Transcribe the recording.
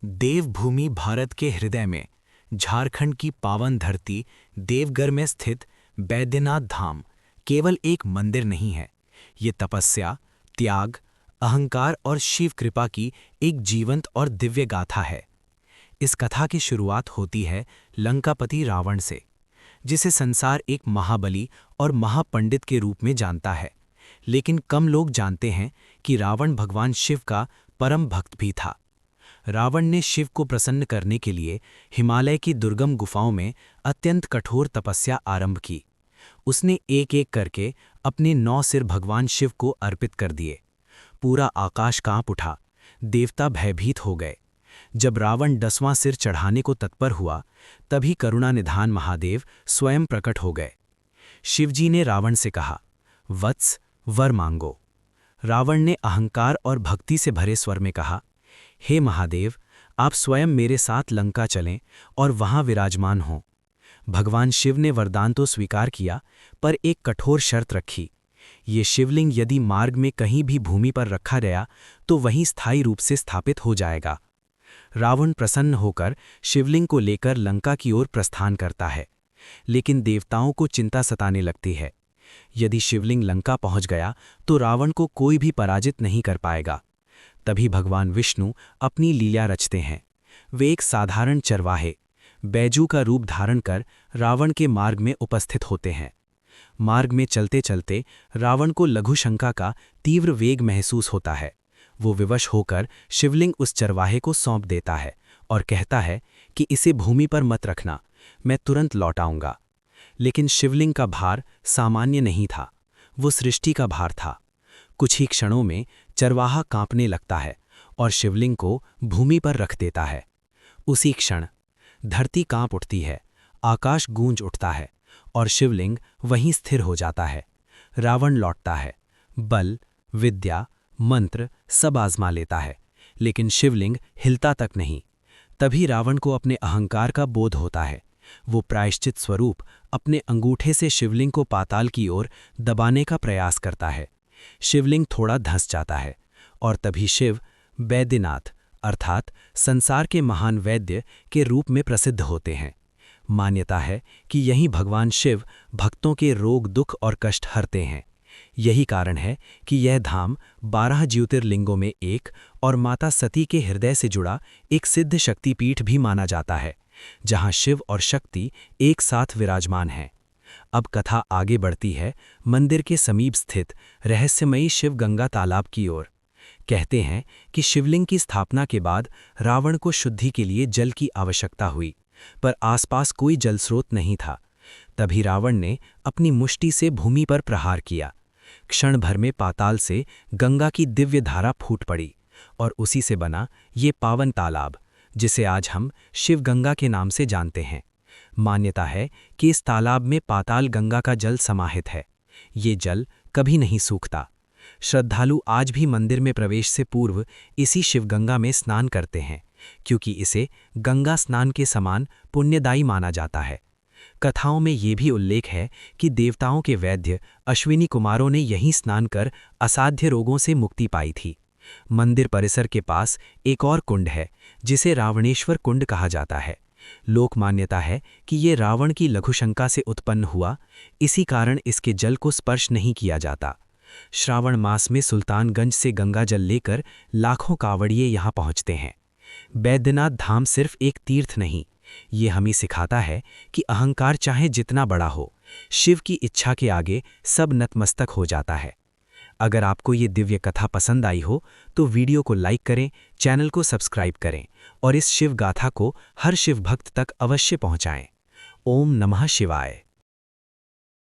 देवभूमि भारत के हृदय में झारखंड की पावन धरती देवघर में स्थित बैद्यनाथ धाम केवल एक मंदिर नहीं है। ये तपस्या, त्याग, अहंकार और शिव कृपा की एक जीवंत और दिव्य गाथा है। इस कथा की शुरुआत होती है लंकापति रावण से, जिसे संसार एक महाबली और महापंडित के रूप में जानता है। लेकिन कम लोग जानते हैं कि रावण भगवान शिव का परम भक्त भी था। रावण ने शिव को प्रसन्न करने के लिए हिमालय की दुर्गम गुफाओं में अत्यंत कठोर तपस्या आरंभ की। उसने एक एक करके अपने 9 सिर भगवान शिव को अर्पित कर दिए। पूरा आकाश कांप उठा, देवता भयभीत हो गए। जब रावण 10वां सिर चढ़ाने को तत्पर हुआ, तभी करुणानिधान महादेव स्वयं प्रकट हो गए। शिवजी ने रावण से कहा, वत्स, वर मांगो। रावण ने अहंकार और भक्ति से भरे स्वर में कहा, हे महादेव, आप स्वयं मेरे साथ लंका चलें और वहां विराजमान हों। भगवान शिव ने वरदान तो स्वीकार किया, पर एक कठोर शर्त रखी। ये शिवलिंग यदि मार्ग में कहीं भी भूमि पर रखा गया तो वहीं स्थायी रूप से स्थापित हो जाएगा। रावण प्रसन्न होकर शिवलिंग को लेकर लंका की ओर प्रस्थान करता है, लेकिन देवताओं को चिंता सताने लगती है। यदि शिवलिंग लंका पहुंच गया तो रावण को कोई भी पराजित नहीं कर पाएगा। तभी भगवान विष्णु अपनी लीला रचते हैं। वे एक साधारण चरवाहे बैजू का रूप धारण कर रावण के मार्ग में उपस्थित होते हैं। मार्ग में चलते चलते रावण को लघु शंका का तीव्र वेग महसूस होता है। वो विवश होकर शिवलिंग उस चरवाहे को सौंप देता है और कहता है कि इसे भूमि पर मत रखना, मैं तुरंत लौट आऊंगा। लेकिन शिवलिंग का भार सामान्य नहीं था, वो सृष्टि का भार था। कुछ ही क्षणों में चरवाहा कांपने लगता है और शिवलिंग को भूमि पर रख देता है। उसी क्षण धरती कांप उठती है, आकाश गूंज उठता है और शिवलिंग वहीं स्थिर हो जाता है। रावण लौटता है, बल, विद्या, मंत्र सब आजमा लेता है, लेकिन शिवलिंग हिलता तक नहीं। तभी रावण को अपने अहंकार का बोध होता है। वो प्रायश्चित स्वरूप अपने अंगूठे से शिवलिंग को पाताल की ओर दबाने का प्रयास करता है। शिवलिंग थोड़ा धंस जाता है और तभी शिव बैद्यनाथ अर्थात संसार के महान वैद्य के रूप में प्रसिद्ध होते हैं। मान्यता है कि यही भगवान शिव भक्तों के रोग, दुख और कष्ट हरते हैं। यही कारण है कि यह धाम 12 ज्योतिर्लिंगों में एक और माता सती के हृदय से जुड़ा एक सिद्ध शक्तिपीठ भी माना जाता है, जहां शिव और शक्ति एक साथ विराजमान हैं। अब कथा आगे बढ़ती है मंदिर के समीप स्थित रहस्यमयी शिव गंगा तालाब की ओर। कहते हैं कि शिवलिंग की स्थापना के बाद रावण को शुद्धि के लिए जल की आवश्यकता हुई, पर आसपास कोई जल स्रोत नहीं था। तभी रावण ने अपनी मुष्टि से भूमि पर प्रहार किया। क्षण भर में पाताल से गंगा की दिव्य धारा फूट पड़ी और उसी से बना ये पावन तालाब, जिसे आज हम शिव गंगा के नाम से जानते हैं। मान्यता है कि इस तालाब में पाताल गंगा का जल समाहित है। ये जल कभी नहीं सूखता। श्रद्धालु आज भी मंदिर में प्रवेश से पूर्व इसी शिवगंगा में स्नान करते हैं, क्योंकि इसे गंगा स्नान के समान पुण्यदायी माना जाता है। कथाओं में ये भी उल्लेख है कि देवताओं के वैद्य अश्विनी कुमारों ने यहीं स्नान कर असाध्य रोगों से मुक्ति पाई थी। मंदिर परिसर के पास एक और कुंड है, जिसे रावणेश्वर कुंड कहा जाता है। लोक मान्यता है कि ये रावण की लघुशंका से उत्पन्न हुआ, इसी कारण इसके जल को स्पर्श नहीं किया जाता। श्रावण मास में सुल्तानगंज से गंगा जल लेकर लाखों कांवड़िए यहाँ पहुँचते हैं। बैद्यनाथ धाम सिर्फ एक तीर्थ नहीं, ये हमें सिखाता है कि अहंकार चाहे जितना बड़ा हो, शिव की इच्छा के आगे सब नतमस्तक हो जाता है। अगर आपको ये दिव्य कथा पसंद आई हो तो वीडियो को लाइक करें, चैनल को सब्सक्राइब करें और इस शिव गाथा को हर शिव भक्त तक अवश्य पहुंचाएं। ओम नमः शिवाय।